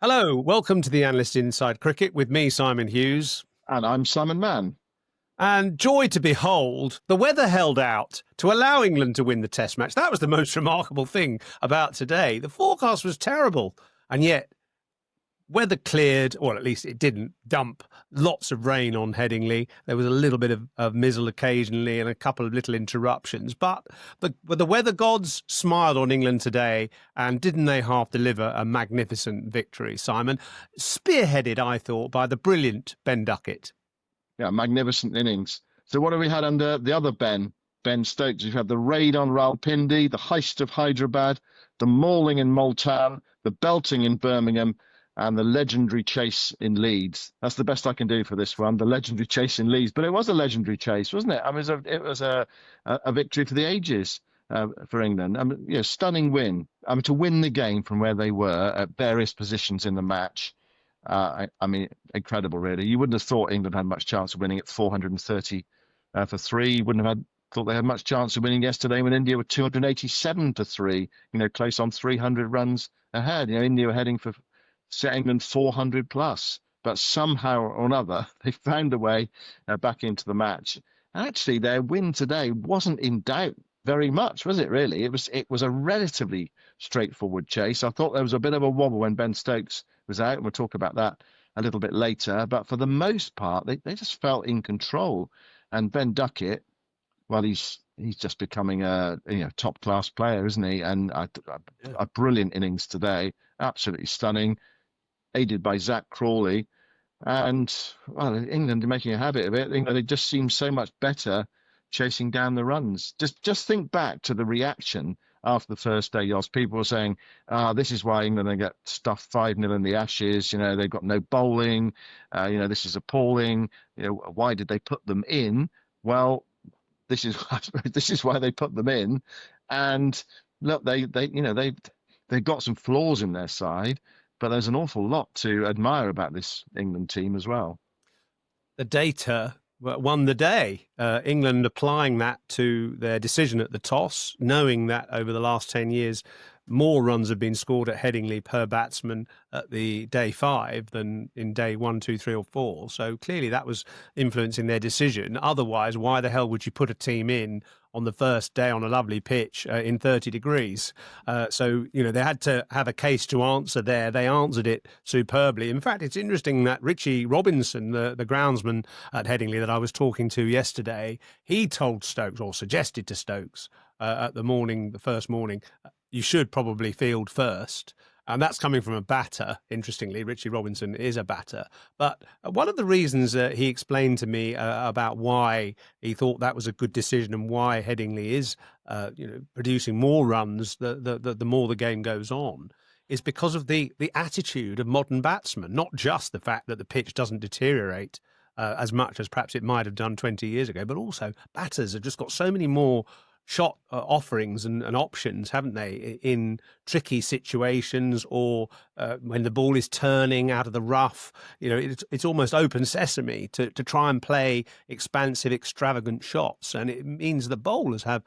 Hello, welcome to the Analyst Inside Cricket with me, Simon Hughes. And I'm Simon Mann. And joy to behold, the weather held out to allow England to win the Test match. That was the most remarkable thing about today. The forecast was terrible, and yet weather cleared, or at least it didn't dump lots of rain on Headingley. There was a little bit of mizzle occasionally and a couple of little interruptions. But the weather gods smiled on England today, and didn't they half deliver a magnificent victory, Simon? Spearheaded, I thought, by the brilliant Ben Duckett. Yeah, magnificent innings. So what have we had under the other Ben Stokes? We've had the raid on Rawalpindi, the heist of Hyderabad, the mauling in Multan, the belting in Birmingham, and the legendary chase in Leeds. That's the best I can do for this one, the legendary chase in Leeds. But it was a legendary chase, wasn't it? I mean, it was a victory for the ages for England. I mean, stunning win. I mean, to win the game from where they were at various positions in the match. I mean, incredible, really. You wouldn't have thought England had much chance of winning at 430 for three. You wouldn't have thought they had much chance of winning yesterday when India were 287 to three, close on 300 runs ahead. India were heading for England 400 plus, but somehow or another they found a way back into the match. And actually, their win today wasn't in doubt very much, was it? Really, it was a relatively straightforward chase. I thought there was a bit of a wobble when Ben Stokes was out, and we'll talk about that a little bit later. But for the most part, they just felt in control. And Ben Duckett, well, he's just becoming a top class player, isn't he? And a brilliant innings today, absolutely stunning, aided by Zach Crawley. And well, England are making a habit of it. They just seem so much better chasing down the runs. Just think back to the reaction after the first day, Yoss. People were saying, this is why England get stuffed 5-0 in the Ashes. They've got no bowling. This is appalling. Why did they put them in? Well, this is why they put them in. And look, they've got some flaws in their side, but there's an awful lot to admire about this England team as well. The data won the day. England applying that to their decision at the toss, knowing that over the last 10 years, more runs have been scored at Headingley per batsman at the day 5 than in day 1, 2, 3 or 4. So clearly that was influencing their decision. Otherwise, why the hell would you put a team in on the first day on a lovely pitch in 30 degrees? So they had to have a case to answer there. They answered it superbly. In fact, it's interesting that Richie Robinson, the groundsman at Headingley that I was talking to yesterday, he told Stokes, or suggested to Stokes at the first morning, you should probably field first. And that's coming from a batter. Interestingly, Richie Robinson is a batter. But one of the reasons he explained to me about why he thought that was a good decision and why Headingley is, producing more runs the more the game goes on, is because of the attitude of modern batsmen, not just the fact that the pitch doesn't deteriorate as much as perhaps it might have done 20 years ago, but also batters have just got so many more shot offerings and options, haven't they, in tricky situations or when the ball is turning out of the rough. It's almost open sesame to try and play expansive, extravagant shots. And it means the bowlers have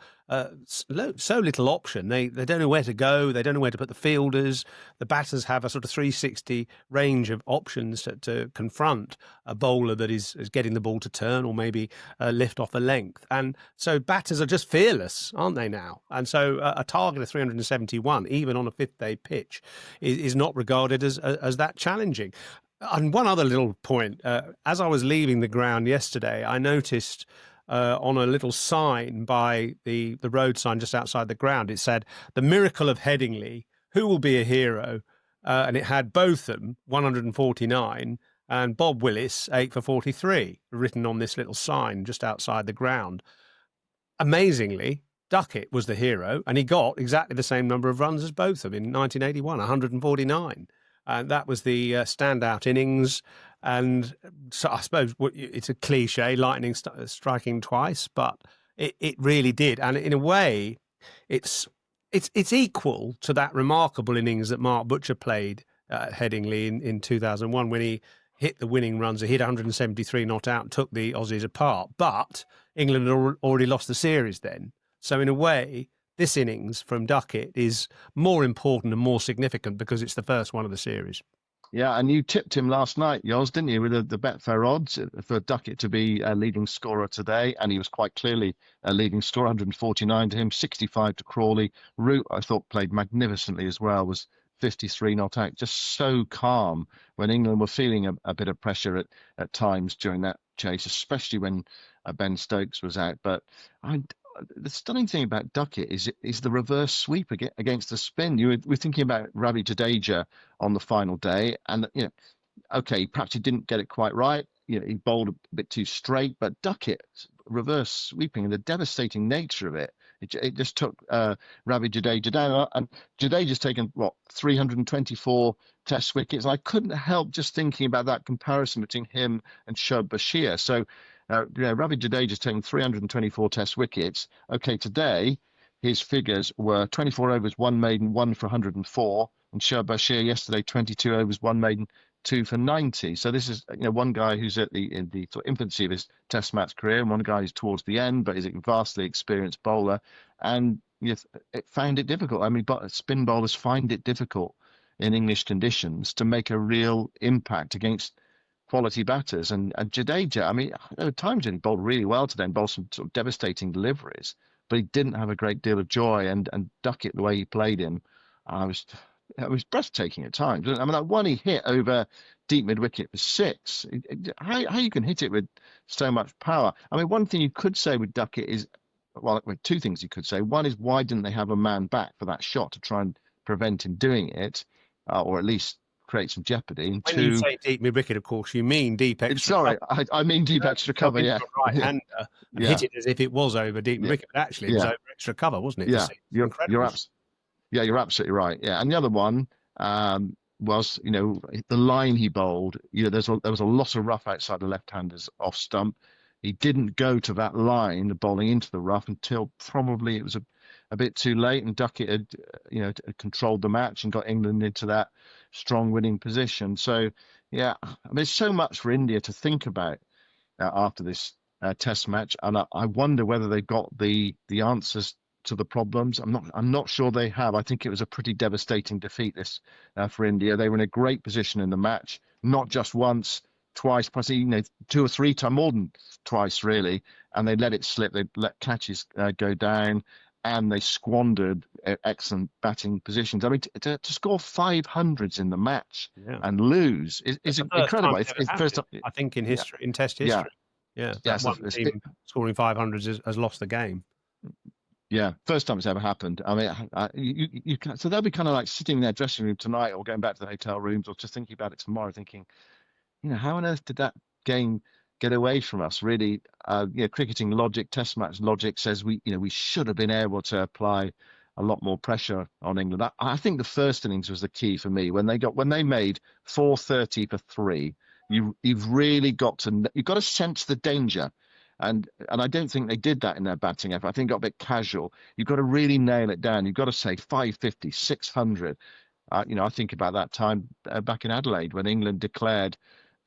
so little option. They don't know where to go. They don't know where to put the fielders. The batters have a sort of 360 range of options to confront a bowler that is getting the ball to turn or maybe lift off a length. And so batters are just fearless, aren't they now? And so a target of 371, even on a fifth-day pitch, is not regarded as that challenging. And one other little point, as I was leaving the ground yesterday, I noticed on a little sign by the road sign just outside the ground, it said, "The Miracle of Headingley, who will be a hero?" And it had Botham, 149, and Bob Willis, 8 for 43, written on this little sign just outside the ground. Amazingly, Duckett was the hero, and he got exactly the same number of runs as Botham in 1981, 149. And that was the standout innings. And so I suppose it's a cliche, lightning striking twice, but it really did. And in a way, it's equal to that remarkable innings that Mark Butcher played at Headingley in 2001 when he hit the winning runs. He hit 173 not out and took the Aussies apart. But England had already lost the series then. So in a way, this innings from Duckett is more important and more significant because it's the first one of the series. Yeah, and you tipped him last night, Yoz, didn't you, with the Betfair odds for Duckett to be a leading scorer today, and he was quite clearly a leading scorer, 149 to him, 65 to Crawley. Root, I thought, played magnificently as well, was 53 not out, just so calm when England were feeling a bit of pressure at times during that chase, especially when Ben Stokes was out. But I, the stunning thing about Duckett is the reverse sweep against the spin. We're thinking about Ravi Jadeja on the final day, and okay, perhaps he didn't get it quite right. He bowled a bit too straight, but Duckett reverse sweeping and the devastating nature of it just took Ravi Jadeja down. And Jadeja's taken what 324 Test wickets. I couldn't help just thinking about that comparison between him and Shoaib Bashir. So, Ravi Jadeja's taken 324 Test wickets. Okay, today his figures were 24 overs, one maiden, one for 104, and Shoaib Bashir yesterday 22 overs, one maiden, two for 90. So this is one guy who's in the sort of infancy of his Test match career, and one guy who's towards the end, but is a vastly experienced bowler, and it found it difficult. I mean, but spin bowlers find it difficult in English conditions to make a real impact against quality batters. And Jadeja, I mean, at times he bowled really well today and bowled some sort of devastating deliveries, but he didn't have a great deal of joy. And Duckett, the way he played him, it was breathtaking at times. I mean, that one he hit over deep mid wicket for six. How you can hit it with so much power? I mean, one thing you could say with Duckett is, well, two things you could say. One is, why didn't they have a man back for that shot to try and prevent him doing it, or at least create some jeopardy? And when two, you say deep mid wicket, of course, you mean deep extra. sorry, I mean deep extra cover. Yeah, right-hander and hit it as if it was over deep mid wicket, but actually it was over extra cover, wasn't it? Yeah, you're absolutely right. Yeah, and the other one was, the line he bowled. There was a lot of rough outside the left-handers off stump. He didn't go to that line, bowling into the rough, until probably it was a bit too late, and Duckett had controlled the match and got England into that strong winning position. So yeah, I mean, there's so much for India to think about after this Test match, and I wonder whether they got the answers to the problems. I'm not sure they have. I think it was a pretty devastating defeat this for India. They were in a great position in the match, not just once, twice, possibly two or three times, more than twice really, and they let it slip. They let catches go down, and they squandered excellent batting positions. I mean, to score 500s in the match and lose is incredible. It's first time, I think, in history, in Test history. Yeah, one team scoring 500s has lost the game. Yeah, first time it's ever happened. I mean, you can, so they'll be kind of like sitting in their dressing room tonight, or going back to the hotel rooms, or just thinking about it tomorrow, thinking, how on earth did that game get away from us? Really, cricketing logic, Test match logic says we should have been able to apply a lot more pressure on England. I think the first innings was the key for me when they made 430 for 3. You've really got to sense the danger. And I don't think they did that in their batting effort. I think it got a bit casual. You've got to really nail it down. You've got to say 550, 600. I think about that time back in Adelaide when England declared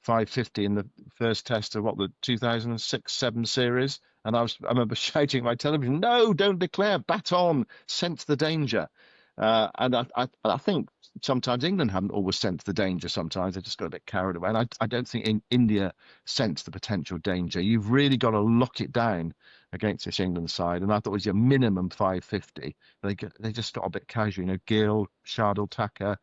550 in the first Test of the 2006-7 series. And I remember shouting at my television, "No, don't declare, bat on, sense the danger." And I think sometimes England haven't always sensed the danger. Sometimes they just got a bit carried away. And I don't think India sensed the potential danger. You've really got to lock it down against this England side. And I thought it was your minimum 550. They just got a bit casual. Gill, Shardul, Thacker,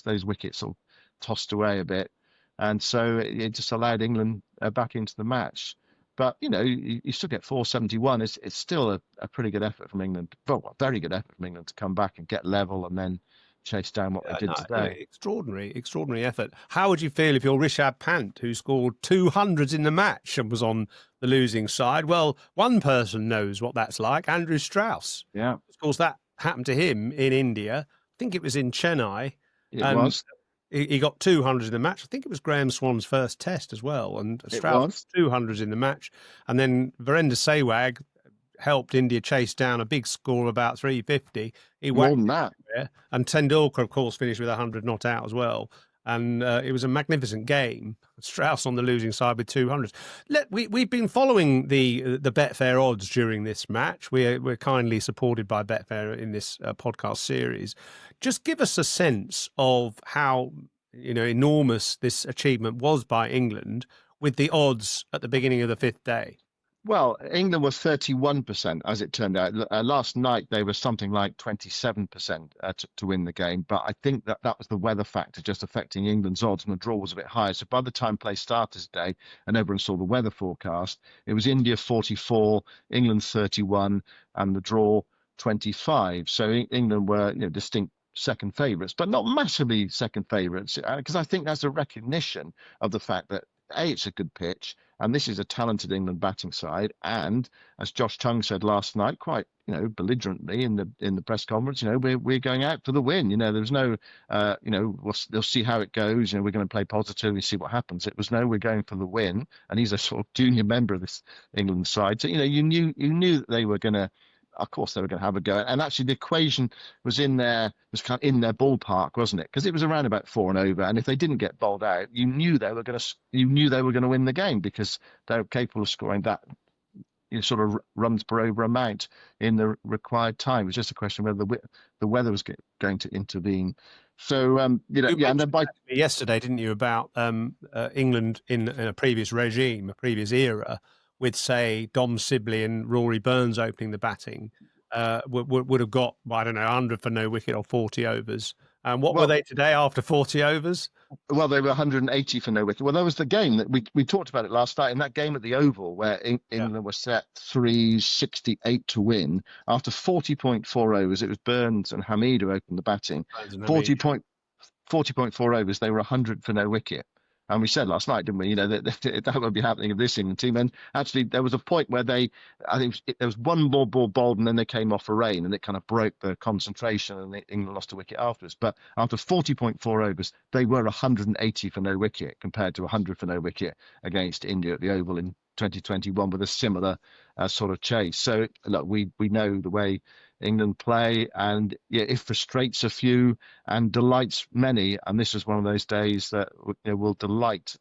those wickets all tossed away a bit. And so it just allowed England back into the match. But, you still get 471. It's still a pretty good effort from England. Well, a very good effort from England to come back and get level and then chase down what they did today. Extraordinary effort. How would you feel if you're Rishabh Pant, who scored 200s in the match and was on the losing side? Well, one person knows what that's like, Andrew Strauss. Yeah. Of course, that happened to him in India. I think it was in Chennai. It was. He got 200s in the match. I think it was Graham Swan's first Test as well. And Strauss 200s in the match. And then Virender Sehwag helped India chase down a big score of about 350. He more than that. And Tendulkar, of course, finished with 100 not out as well. And it was a magnificent game. Strauss on the losing side with 200s. We've been following the Betfair odds during this match. We're kindly supported by Betfair in this podcast series. Just give us a sense of how enormous this achievement was by England with the odds at the beginning of the fifth day? Well, England were 31%, as it turned out. Last night, they were something like 27% to win the game. But I think that was the weather factor just affecting England's odds, and the draw was a bit higher. So by the time play started today and everyone saw the weather forecast, it was India 44, England 31, and the draw 25. So England were distinct second favourites, but not massively second favourites, because I think that's a recognition of the fact that it's a good pitch, and this is a talented England batting side. And as Josh Tongue said last night, quite belligerently in the press conference, we're going out for the win. There's no, we'll see how it goes. We're going to play positively, see what happens. It was no, we're going for the win, and he's a sort of junior member of this England side. So you knew that they were going to. Of course, they were going to have a go, and actually, the equation was kind of in their ballpark, wasn't it? Because it was around about 4 and over, and if they didn't get bowled out, you knew they were going to win the game, because they were capable of scoring that sort of runs per over amount in the required time. It was just a question of whether the weather was going to intervene. So and then yesterday, didn't you, about England in a previous regime, a previous era, with, say, Dom Sibley and Rory Burns opening the batting, would have got, I don't know, 100 for no wicket or 40 overs. And what were they today after 40 overs? Well, they were 180 for no wicket. Well, that was the game that we talked about it last night, in that game at the Oval, where England were set 368 to win. After 40.4 overs, it was Burns and Hamid who opened the batting. 40.4 overs, they were 100 for no wicket. And we said last night, didn't we, that would be happening of this England team. And actually, there was a point where there was one more ball bowled, and then they came off for rain, and it kind of broke the concentration, and England lost a wicket afterwards. But after 40.4 overs, they were 180 for no wicket, compared to 100 for no wicket against India at the Oval in 2021 with a similar sort of chase. So, look, we know the way England play, and it frustrates a few and delights many. And this is one of those days that will delight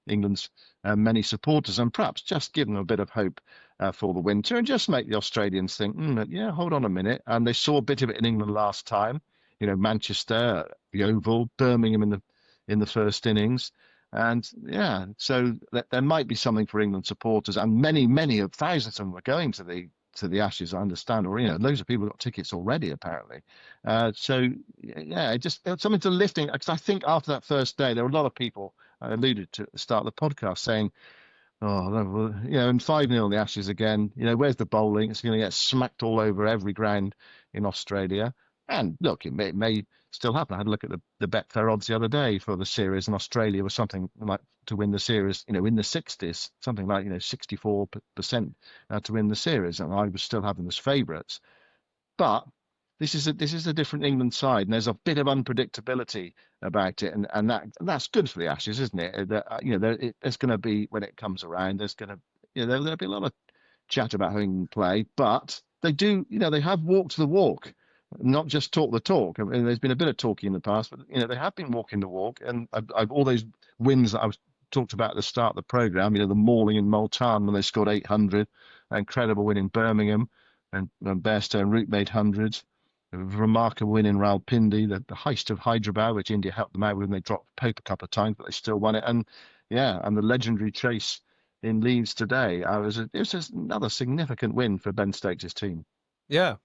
England's many supporters, and perhaps just give them a bit of hope for the winter, and just make the Australians think, hold on a minute. And they saw a bit of it in England last time. Manchester, the Oval, Birmingham in the first innings. And so there might be something for England supporters, and many of thousands of them were going to the Ashes, I understand, or loads of people got tickets already, apparently. So just something to lifting, because I think after that first day, there were a lot of people, I alluded to at the start of the podcast, saying, and 5-0 the Ashes again. Where's the bowling? It's going to get smacked all over every ground in Australia. And look, it may still happen. I had a look at the Betfair odds the other day for the series, and Australia was something like to win the series, in the 60s, something like 64% to win the series, and I was still having them as favourites. But this is a different England side, and there's a bit of unpredictability about it, and that's good for the Ashes, isn't it? There's going to be, when it comes around, there's going to there'll be a lot of chat about how England play, but they do, they have walked the walk. Not just talk the talk. I mean, there's been a bit of talking in the past, but they have been walking the walk. And I've all those wins that I was talked about at the start of the program. The mauling in Multan when they scored 800, an incredible win in Birmingham, and Bairstow and Root made hundreds. A remarkable win in Rawalpindi, the heist of Hyderabad, which India helped them out with, and they dropped Pope a couple of times, but they still won it. And the legendary chase in Leeds today. It was just another significant win for Ben Stokes' team. Yeah,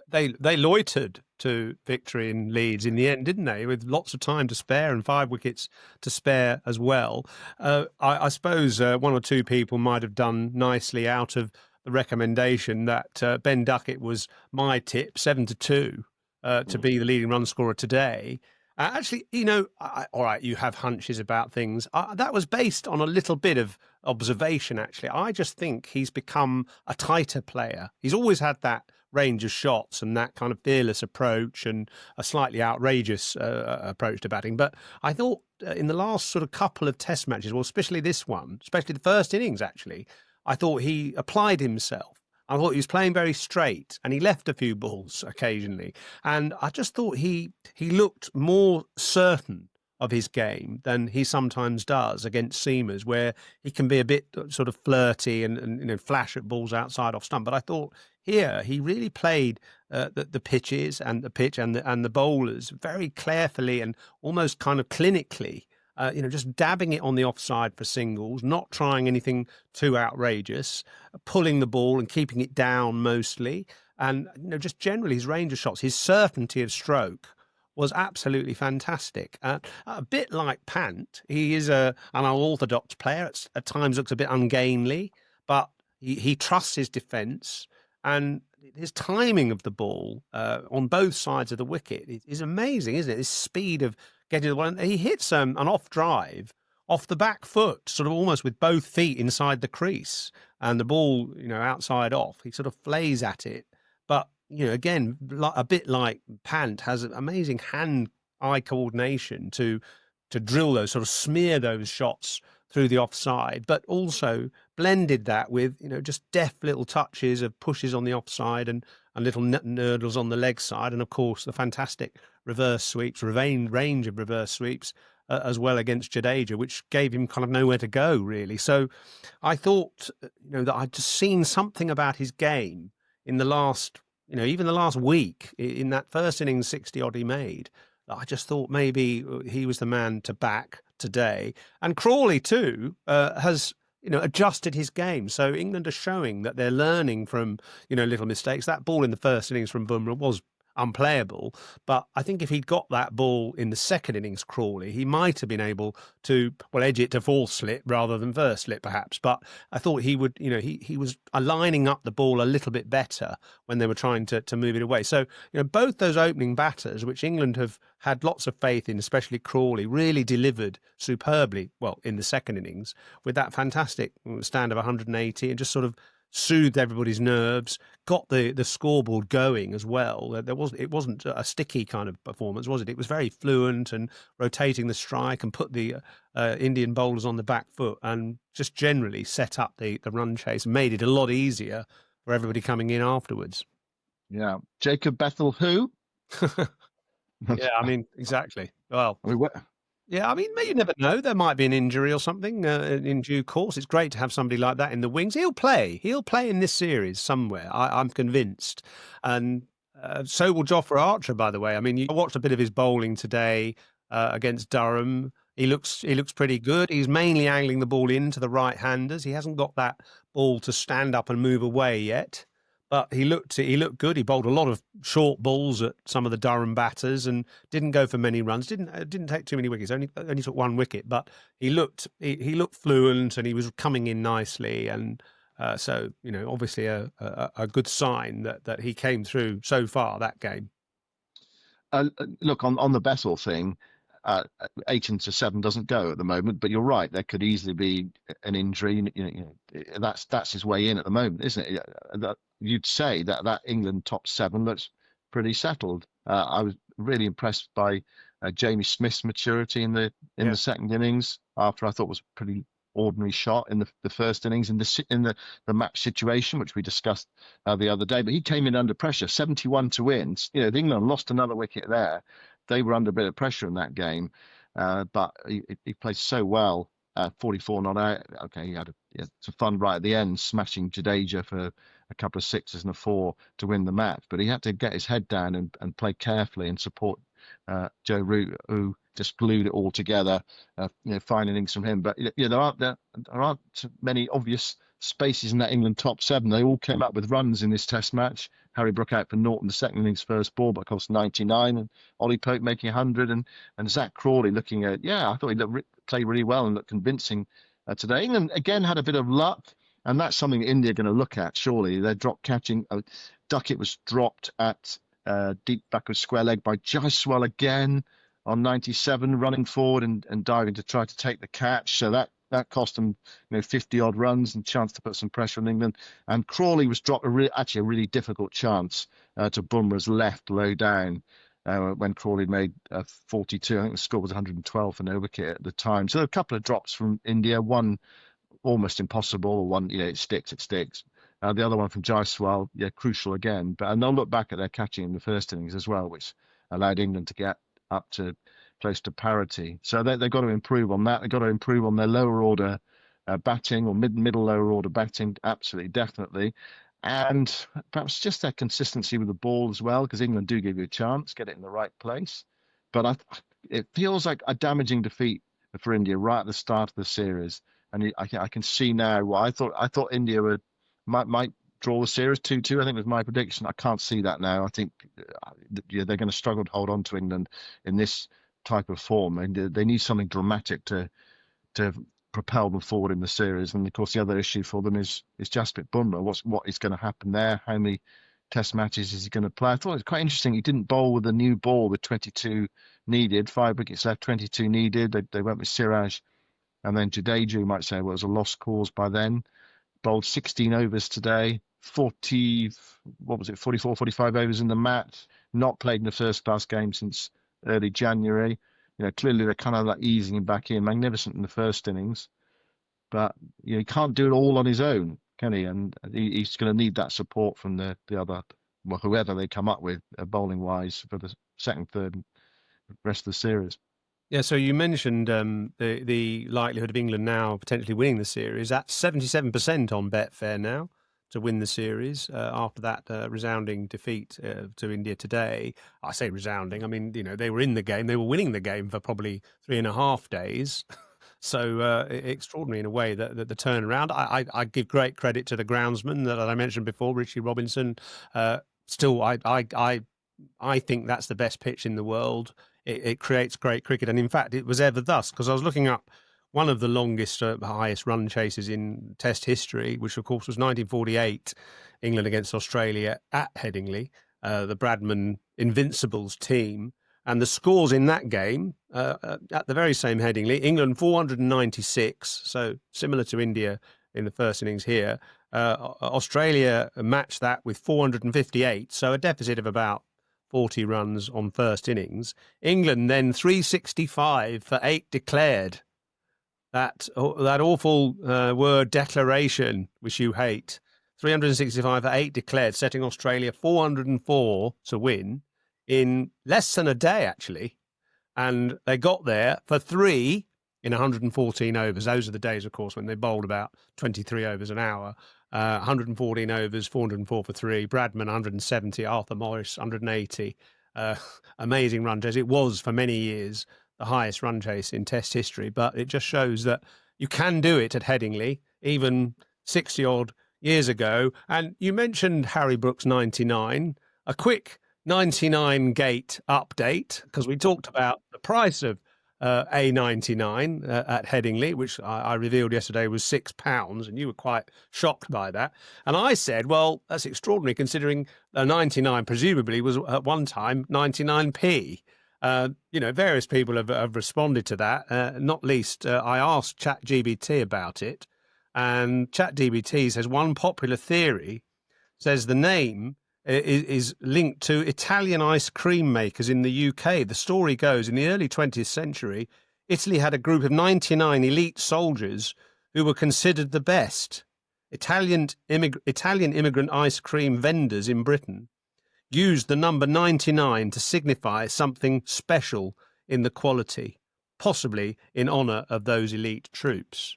they loitered to victory in Leeds in the end, didn't they? With lots of time to spare and 5 wickets to spare as well. I suppose one or two people might have done nicely out of the recommendation that Ben Duckett was my tip, 7-2, to be the leading run scorer today. Actually, all right, you have hunches about things. That was based on a little bit of observation, actually. I just think he's become a tighter player. He's always had that range of shots and that kind of fearless approach and a slightly outrageous approach to batting. But I thought in the last sort of couple of test matches, well, especially this one, especially the first innings, actually, I thought he applied himself. I thought he was playing very straight, and he left a few balls occasionally. And I just thought he looked more certain of his game than he sometimes does against seamers, where he can be a bit sort of flirty and flash at balls outside off stump. But I thought here he really played the pitches and the pitch and the bowlers very carefully and almost kind of clinically. Just dabbing it on the offside for singles, not trying anything too outrageous, pulling the ball and keeping it down mostly, and just generally his range of shots, his certainty of stroke was absolutely fantastic. A bit like Pant, he is an unorthodox player. At times looks a bit ungainly, but he trusts his defence, and his timing of the ball on both sides of the wicket is amazing, isn't it? His speed of getting the one. He hits an off drive off the back foot, sort of almost with both feet inside the crease, and the ball, outside off. He sort of flays at it, but again, a bit like Pant, has amazing hand-eye coordination to drill those, sort of smear those shots through the offside, but also blended that with just deft little touches of pushes on the offside and little nurdles on the leg side, and of course the fantastic reverse sweeps, range of reverse sweeps as well against Jadeja, which gave him kind of nowhere to go really. So I thought that I'd just seen something about his game in the last even the last week, in that first innings 60 odd he made. I just thought maybe he was the man to back today. And Crawley too has adjusted his game. So England are showing that they're learning from little mistakes. That ball in the first innings from Bumrah was unplayable, but I think if he'd got that ball in the second innings, Crawley, he might have been able to edge it to fourth slip rather than first slip perhaps. But I thought he would he was lining up the ball a little bit better when they were trying to move it away. So both those opening batters, which England have had lots of faith in, especially Crawley, really delivered superbly well in the second innings with that fantastic stand of 180 and just sort of soothed everybody's nerves, got the scoreboard going as well. It wasn't a sticky kind of performance, was it? It was very fluent and rotating the strike and put the Indian bowlers on the back foot and just generally set up the run chase and made it a lot easier for everybody coming in afterwards. Yeah. Jacob Bethel, who? Yeah, I mean, exactly. Well, I mean, what? yeah, I mean, you never know. There might be an injury or something in due course. It's great to have somebody like that in the wings. He'll play. He'll play in this series somewhere. I'm convinced. And so will Jofra Archer, by the way. I mean, I watched a bit of his bowling today against Durham. He looks pretty good. He's mainly angling the ball into the right-handers. He hasn't got that ball to stand up and move away yet. But he looked good. He bowled a lot of short balls at some of the Durham batters and didn't go for many runs. Didn't take too many wickets. Only took one wicket. But he looked fluent and he was coming in nicely. And so obviously a good sign that he came through so far that game. Look on the Bethel thing. 8 into 7 doesn't go at the moment, but you're right. There could easily be an injury. That's his way in at the moment, isn't it? You'd say that England top 7 looks pretty settled. I was really impressed by Jamie Smith's maturity in the second innings after I thought was a pretty ordinary shot in the first innings in the match situation, which we discussed the other day. But he came in under pressure, 71 to win. England lost another wicket there. They were under a bit of pressure in that game, but he played so well. 44 not out. Okay, he had some fun right at the end, smashing Jadeja for a couple of sixes and a 4 to win the match. But he had to get his head down and play carefully and support Joe Root, who just glued it all together. Fine innings from him. But there aren't many obvious spaces in that England top 7. They all came up with runs in this Test match. Harry Brook out for Norton, the second innings first ball, but of course 99, and Ollie Pope making 100, and Zach Crawley looking at, I thought he played really well and looked convincing today. England again had a bit of luck, and that's something India are going to look at, surely. Their drop catching. Duckett was dropped at deep backward square leg by Jaiswal again on 97, running forward and diving to try to take the catch. So that cost them 50 odd runs and chance to put some pressure on England. And Crawley was dropped actually a really difficult chance to Bumrah's left low down when Crawley made 42. I think the score was 112 for no wicket at the time. So a couple of drops from India, one almost impossible, one it sticks. The other one from Jaiswal, crucial again. And they'll look back at their catching in the first innings as well, which allowed England to get up to close to parity. So they've got to improve on that. They've got to improve on their lower order batting, or middle lower order batting. Absolutely, definitely. And perhaps just their consistency with the ball as well, because England do give you a chance, get it in the right place. But it feels like a damaging defeat for India right at the start of the series. And I can see now why I thought India might draw the series 2-2. I think was my prediction. I can't see that now. I think they're going to struggle to hold on to England in this type of form, and they need something dramatic to propel them forward in the series. And of course, the other issue for them is Jasprit Bumrah. What is going to happen there? How many Test matches is he going to play? I thought it was quite interesting. He didn't bowl with a new ball with 22 needed, 5 wickets left, 22 needed. They went with Siraj, and then Jadeja, you might say, well, it was a lost cause by then. Bowled 16 overs today, 44, 45 overs in the match. Not played in the first class game since early January. Clearly they're kind of like easing him back in. Magnificent in the first innings, but he can't do it all on his own, can he? And he's going to need that support from the other, well, whoever they come up with, bowling wise, for the second, third, rest of the series. Yeah, so you mentioned the likelihood of England now potentially winning the series. That's 77% on Betfair now to win the series after that resounding defeat to India today. I say resounding. I mean, they were in the game. They were winning the game for probably 3.5 days. So extraordinary in a way that the turnaround. I give great credit to the groundsman that I mentioned before, Richie Robinson. Still, I think that's the best pitch in the world. It creates great cricket, and in fact, it was ever thus, because I was looking up one of the longest, highest run chases in Test history, which of course was 1948, England against Australia at Headingley, the Bradman Invincibles team. And the scores in that game, at the very same Headingley, England 496, so similar to India in the first innings here. Australia matched that with 458, so a deficit of about 40 runs on first innings. England then 365 for 8 declared. That awful word declaration, which you hate. 365 for 8 declared, setting Australia 404 to win in less than a day, actually. And they got there for 3 in 114 overs. Those are the days, of course, when they bowled about 23 overs an hour. 114 overs, 404 for 3. Bradman, 170. Arthur Morris, 180. Amazing run chase. It was, for many years, the highest run chase in Test history, but it just shows that you can do it at Headingley, even 60-odd years ago. And you mentioned Harry Brooks' 99. A quick 99 gate update, because we talked about the price of A99 at Headingley, which I revealed yesterday was £6, and you were quite shocked by that. And I said, well, that's extraordinary, considering a 99 presumably was at one time 99p. Various people have responded to that. Not least, I asked ChatGPT about it, and ChatGPT says one popular theory says the name is linked to Italian ice cream makers in the UK. The story goes, in the early 20th century, Italy had a group of 99 elite soldiers who were considered the best. Italian immigrant ice cream vendors in Britain used the number 99 to signify something special in the quality, possibly in honour of those elite troops.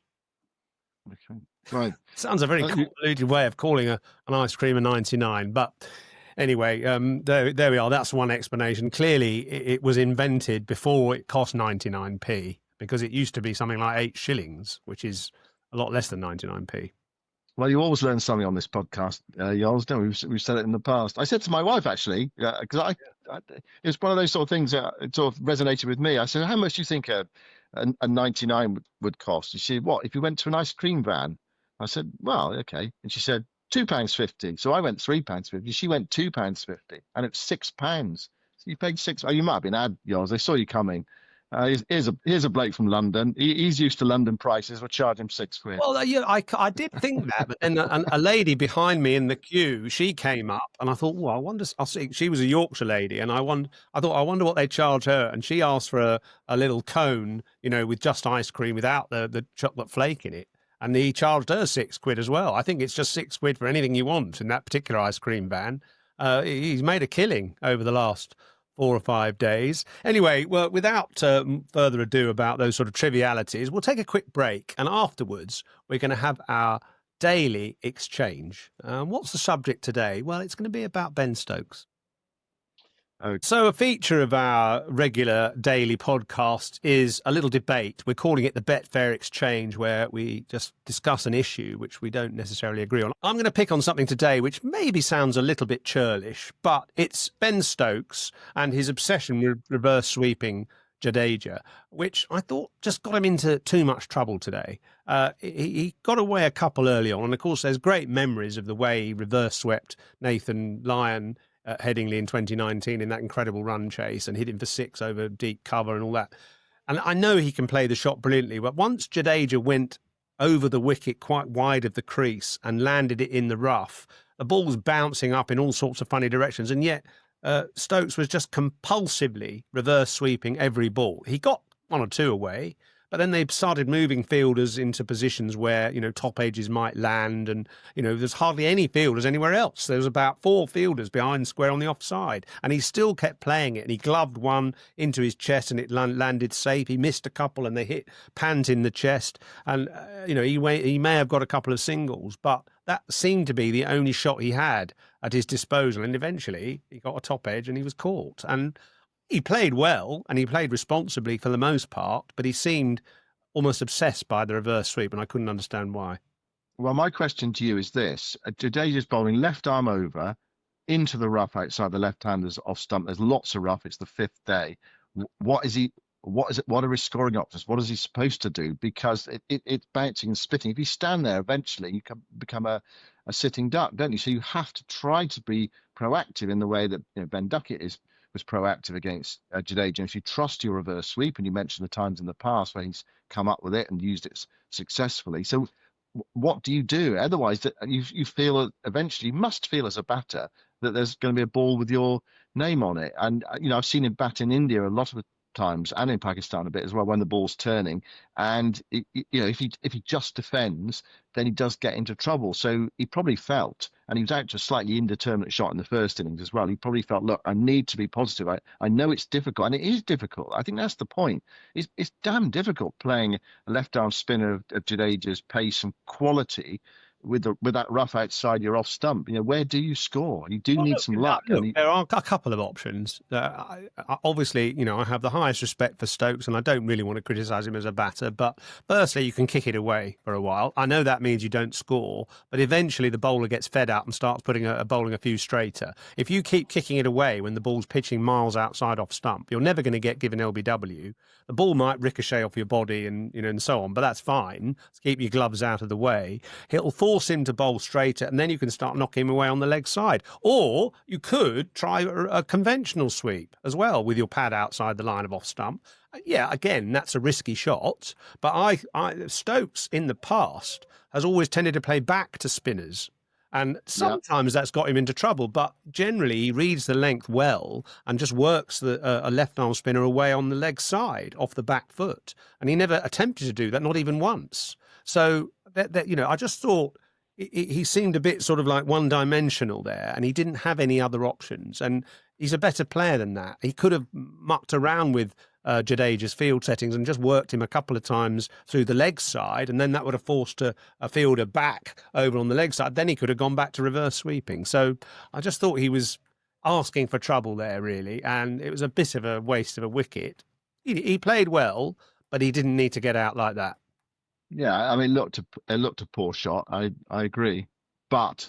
Okay. Right. Sounds a very convoluted way of calling an ice cream a 99, but anyway, there we are. That's one explanation. Clearly, it was invented before it cost 99p, because it used to be something like 8 shillings, which is a lot less than 99p. Well, you always learn something on this podcast, Yoz. No, we've said it in the past. I said to my wife, actually, because it was one of those sort of things that sort of resonated with me. I said, how much do you think a 99 would cost? She said, what, if you went to an ice cream van? I said, well, okay. And she said, £2.50. So I went £3.50. She went £2.50, and it's £6. So you paid £6. Oh, you might have been ad, Yoz. They saw you coming. Here's a bloke from London. He's used to London prices. We'll charge him £6. Well, I did think that, but then a lady behind me in the queue, she came up, and I thought, well, I wonder. I'll see. She was a Yorkshire lady, and I thought, I wonder what they charge her. And she asked for a little cone, with just ice cream without the chocolate flake in it, and he charged her £6 as well. I think it's just £6 for anything you want in that particular ice cream van. He's made a killing over the last 4 or 5 days. Anyway, well, without further ado about those sort of trivialities, we'll take a quick break, and afterwards we're going to have our daily exchange. What's the subject today? Well, it's going to be about Ben Stokes. Okay. So a feature of our regular daily podcast is a little debate. We're calling it the Betfair Exchange, where we just discuss an issue which we don't necessarily agree on. I'm going to pick on something today which maybe sounds a little bit churlish, but it's Ben Stokes and his obsession with reverse sweeping Jadeja, which I thought just got him into too much trouble today. He got away a couple early on, and of course there's great memories of the way he reverse swept Nathan Lyon at Headingley in 2019 in that incredible run chase and hit him for 6 over deep cover and all that. And I know he can play the shot brilliantly, but once Jadeja went over the wicket quite wide of the crease and landed it in the rough, the ball was bouncing up in all sorts of funny directions, and yet Stokes was just compulsively reverse sweeping every ball. He got 1 or 2 away, but then they started moving fielders into positions where, top edges might land, and, there's hardly any fielders anywhere else. There was about 4 fielders behind square on the offside, and he still kept playing it, and he gloved one into his chest and it landed safe. He missed a couple and they hit pant in the chest, and, he may have got a couple of singles, but that seemed to be the only shot he had at his disposal, and eventually he got a top edge and he was caught. And he played well and he played responsibly for the most part, but he seemed almost obsessed by the reverse sweep, and I couldn't understand why. Well, my question to you is this. Jadeja's bowling left arm over into the rough outside the left-handers off stump. There's lots of rough. It's the 5th day. What are his scoring options? What is he supposed to do? Because it's bouncing and spitting. If you stand there, eventually you can become a sitting duck, don't you? So you have to try to be proactive in the way that Ben Duckett was proactive against Jadeja. And if you trust your reverse sweep, and you mentioned the times in the past where he's come up with it and used it successfully. So what do you do? Otherwise, you feel eventually, you must feel as a batter that there's going to be a ball with your name on it. And, I've seen him bat in India a lot of times, and in Pakistan a bit as well, when the ball's turning, and if he just defends, then he does get into trouble. So he probably felt, and he was out to a slightly indeterminate shot in the first innings as well, he probably felt, look, I need to be positive. I know it's difficult, and it is difficult. I think that's the point. It's damn difficult playing a left arm spinner of Jadeja's pace and quality with that rough outside your off stump. Where do you score? You do need some luck. There are a couple of options. Obviously, I have the highest respect for Stokes, and I don't really want to criticise him as a batter. But firstly, you can kick it away for a while. I know that means you don't score, but eventually the bowler gets fed up and starts bowling a few straighter. If you keep kicking it away when the ball's pitching miles outside off stump, you're never going to get given LBW. The ball might ricochet off your body and so on, but that's fine. Let's keep your gloves out of the way. It'll force him to bowl straighter, and then you can start knocking him away on the leg side. Or you could try a conventional sweep as well with your pad outside the line of off stump. Yeah, again, that's a risky shot, but Stokes in the past has always tended to play back to spinners. And sometimes that's got him into trouble, but generally he reads the length well and just works a left-arm spinner away on the leg side off the back foot. And he never attempted to do that, not even once. So, I just thought he seemed a bit sort of like one-dimensional there, and he didn't have any other options. And he's a better player than that. He could have mucked around with Jadeja's field settings and just worked him a couple of times through the leg side, and then that would have forced a fielder back over on the leg side. Then he could have gone back to reverse sweeping. So I just thought he was asking for trouble there, really, and it was a bit of a waste of a wicket. He played well, but he didn't need to get out like that. Yeah, I mean, it looked a poor shot. I agree, but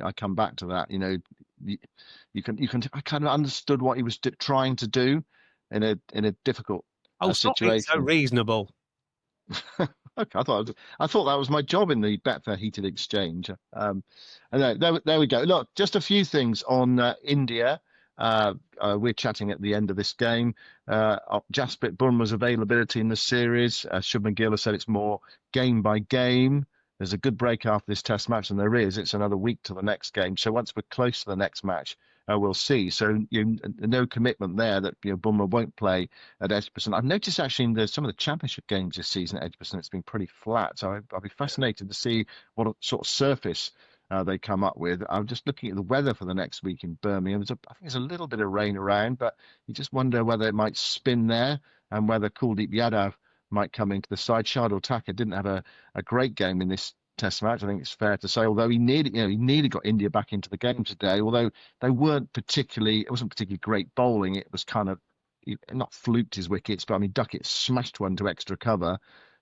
I come back to that. You can. I kind of understood what he was trying to do in a difficult situation. Stop being so reasonable. Okay, I thought that was my job in the Betfair heated exchange. And there we go. Look, just a few things on India. We're chatting at the end of this game. Jasprit Bumrah's availability in the series. Shubman Gill has said it's more game by game. There's a good break after this test match, and there is. It's another week to the next game. So once we're close to the next match, we'll see. So no commitment there that Bumrah won't play at Edgbaston. I've noticed actually in some of the championship games this season at Edgbaston, it's been pretty flat. So I'll be fascinated to see what sort of surface they come up with. I'm just looking at the weather for the next week in Birmingham. I think there's a little bit of rain around, but you just wonder whether it might spin there and whether Kuldeep Yadav might come into the side. Shardul Thakur didn't have a great game in this Test match, I think it's fair to say. Although he nearly got India back into the game today. Although it wasn't particularly great bowling. It was kind of not fluked his wickets, but I mean Duckett smashed one to extra cover,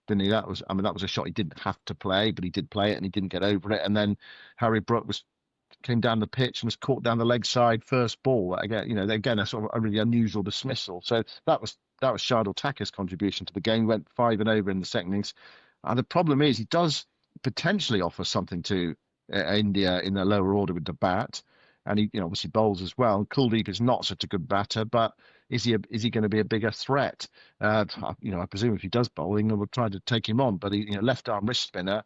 didn't he? That was a shot he didn't have to play, but he did play it and he didn't get over it. And then Harry Brook came down the pitch and was caught down the leg side first ball. Again, a sort of a really unusual dismissal. So that was Shardul Thakur's contribution to the game. He went 5 and over in the second innings. And the problem is he does potentially offer something to India in the lower order with the bat, and he obviously bowls as well. Kuldeep is not such a good batter, but is he going to be a bigger threat? I presume if he does bowl, England will try to take him on. But he, left arm wrist spinner,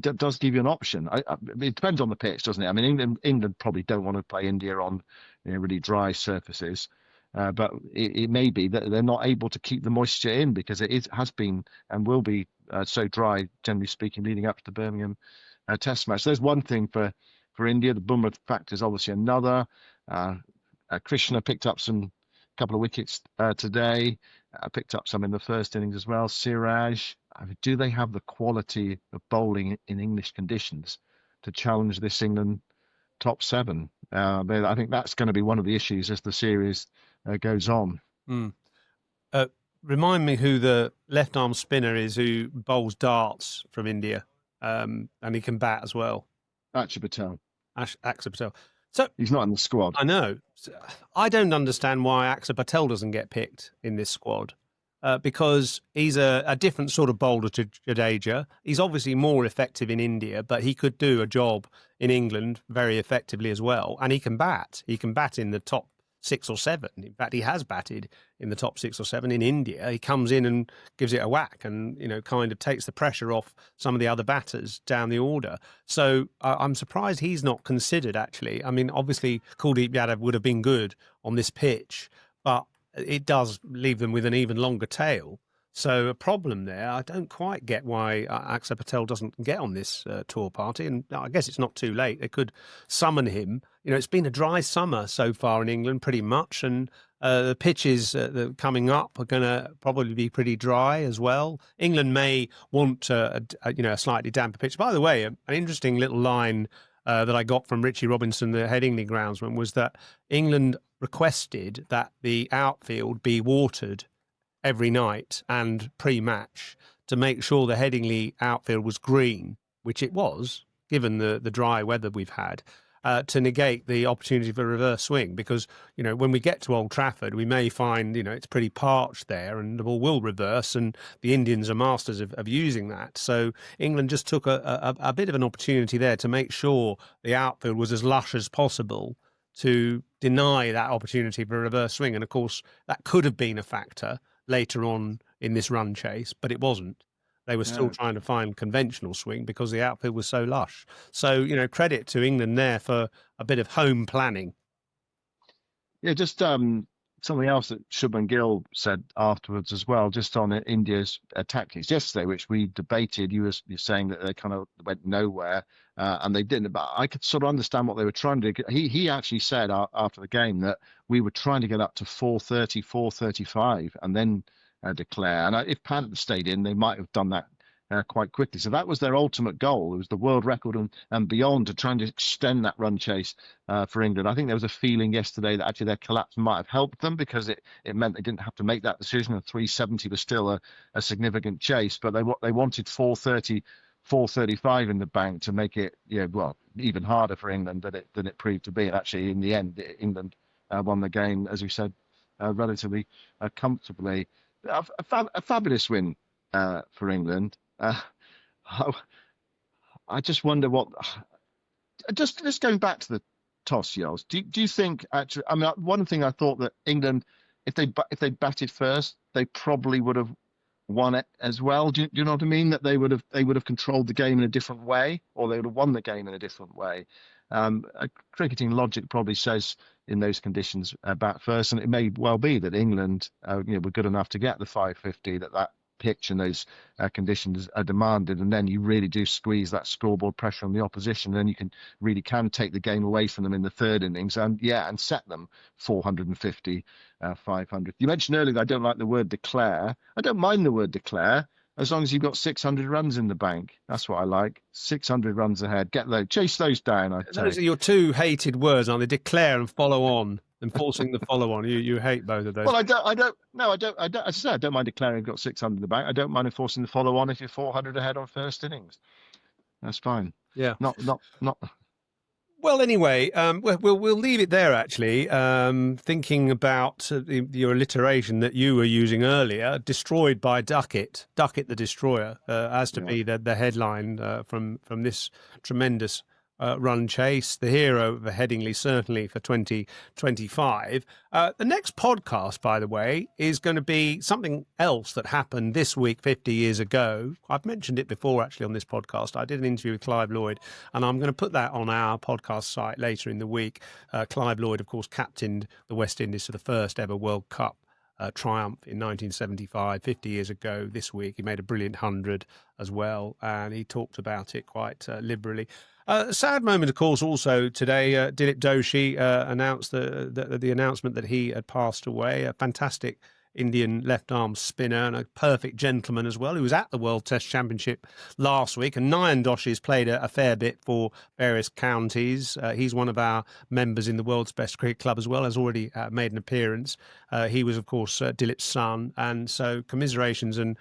does give you an option. It depends on the pitch, doesn't it? I mean, England probably don't want to play India on really dry surfaces. But it may be that they're not able to keep the moisture in because has been and will be so dry, generally speaking, leading up to the Birmingham Test match. So there's one thing for India. The Bumrah factor is obviously another. Krishna picked up a couple of wickets today. Picked up some in the first innings as well. Siraj. Do they have the quality of bowling in English conditions to challenge this England top 7? I think that's going to be one of the issues as the series goes on. Remind me who the left arm spinner is who bowls darts from India, and he can bat as well. Akshar Patel. Akshar Patel. So he's not in the squad. I know. I don't understand why Akshar Patel doesn't get picked in this squad. Because he's a different sort of bowler to Jadeja. He's obviously more effective in India, but he could do a job in England very effectively as well. And he can bat. He can bat in the top 6 or 7. In fact, he has batted in the top 6 or 7 in India. He comes in and gives it a whack and, kind of takes the pressure off some of the other batters down the order. So I'm surprised he's not considered, actually. I mean, obviously, Kuldeep Yadav would have been good on this pitch, but it does leave them with an even longer tail. So a problem there. I don't quite get why Akshar Patel doesn't get on this tour party. And I guess it's not too late. They could summon him. It's been a dry summer so far in England, pretty much. And the pitches that are coming up are going to probably be pretty dry as well. England may want a slightly damper pitch. By the way, an interesting little line that I got from Richie Robinson, the Headingley groundsman, was that England requested that the outfield be watered every night and pre-match to make sure the Headingley outfield was green, which it was, given the dry weather we've had, to negate the opportunity for reverse swing. Because, when we get to Old Trafford, we may find, it's pretty parched there and the ball will reverse, and the Indians are masters of using that. So England just took a bit of an opportunity there to make sure the outfield was as lush as possible to deny that opportunity for a reverse swing. And of course, that could have been a factor later on in this run chase, but it wasn't. They were still trying to find conventional swing because the outfield was so lush. So, credit to England there for a bit of home planning. Yeah, just something else that Shubman Gill said afterwards as well, just on India's tactics yesterday, which we debated. You're saying that they kind of went nowhere, and they didn't. But I could sort of understand what they were trying to do. He actually said after the game that we were trying to get up to 430, 435, and then declare. And if Pant had stayed in, they might have done that quite quickly. So that was their ultimate goal. It was the world record and beyond, to try and extend that run chase for England. I think there was a feeling yesterday that actually their collapse might have helped them because it meant they didn't have to make that decision. And 370 was still a significant chase, but they wanted 430, 435 in the bank to make it even harder for England than it proved to be. And actually, in the end, England won the game, as we said, relatively comfortably. A fabulous win for England. I just wonder what. Just going back to the toss, Yels. Do you think actually? I mean, one thing I thought that England, if they batted first, they probably would have won it as well. Do you know what I mean? That they would have controlled the game in a different way, or they would have won the game in a different way. Cricketing logic probably says in those conditions bat first, and it may well be that England were good enough to get the 550 that pitch and those conditions are demanded, and then you really do squeeze that scoreboard pressure on the opposition, and then you can take the game away from them in the third innings, and set them 450, 500. You mentioned earlier that I don't like the word declare. I don't mind the word declare as long as you've got 600 runs in the bank. That's what I like. 600 runs ahead. Chase those down. Those are your two hated words, aren't they? Declare and follow on. Enforcing the follow on. You hate both of those. Well, I don't. As I say, I don't mind declaring you've got 600 in the bank. I don't mind enforcing the follow on if you're 400 ahead on first innings. That's fine. Yeah. Not. Well, anyway, we'll leave it there. Actually, thinking about your alliteration that you were using earlier, "destroyed by Duckett," Duckett the Destroyer, as to be the headline from this tremendous run chase, the hero of Headingley, certainly for 2025. The next podcast, by the way, is going to be something else that happened this week 50 years ago. I've mentioned it before, actually, on this podcast. I did an interview with Clive Lloyd, and I'm going to put that on our podcast site later in the week. Clive Lloyd, of course, captained the West Indies to the first ever World Cup triumph in 1975, 50 years ago this week. He made a brilliant 100 as well, and he talked about it quite liberally. A sad moment, of course, also today. Dilip Doshi announced the announcement that he had passed away. A fantastic Indian left-arm spinner and a perfect gentleman as well, who was at the World Test Championship last week. And Nayan Doshi's played a fair bit for various counties. He's one of our members in the World's Best Cricket Club as well, has already made an appearance. He was, of course, Dilip's son. And so commiserations and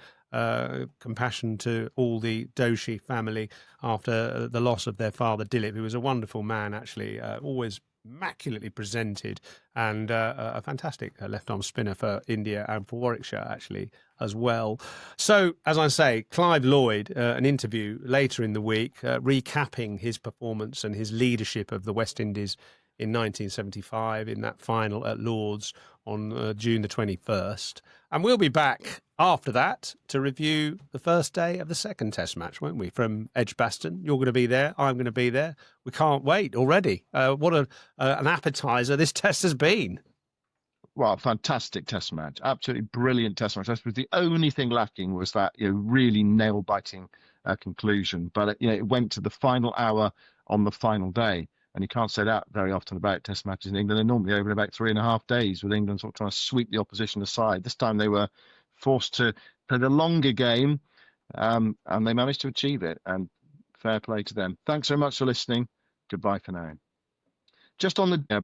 compassion to all the Doshi family after the loss of their father Dilip, who was a wonderful man, actually, always immaculately presented, and a fantastic left-arm spinner for India and for Warwickshire, actually, as well. So, as I say, Clive Lloyd, an interview later in the week, recapping his performance and his leadership of the West Indies in 1975 in that final at Lord's on June the 21st. And we'll be back after that to review the first day of the second Test match, won't we? From Edgbaston. You're going to be there. I'm going to be there. We can't wait already. What an appetizer this test has been. Well, fantastic Test match. Absolutely brilliant Test match. I suppose the only thing lacking was that really nail-biting conclusion. But it went to the final hour on the final day. And you can't say that very often about Test matches in England. They're normally over in about 3.5 days, with England sort of trying to sweep the opposition aside. This time they were forced to play the longer game, and they managed to achieve it. And fair play to them. Thanks so much for listening. Goodbye for now. Just on the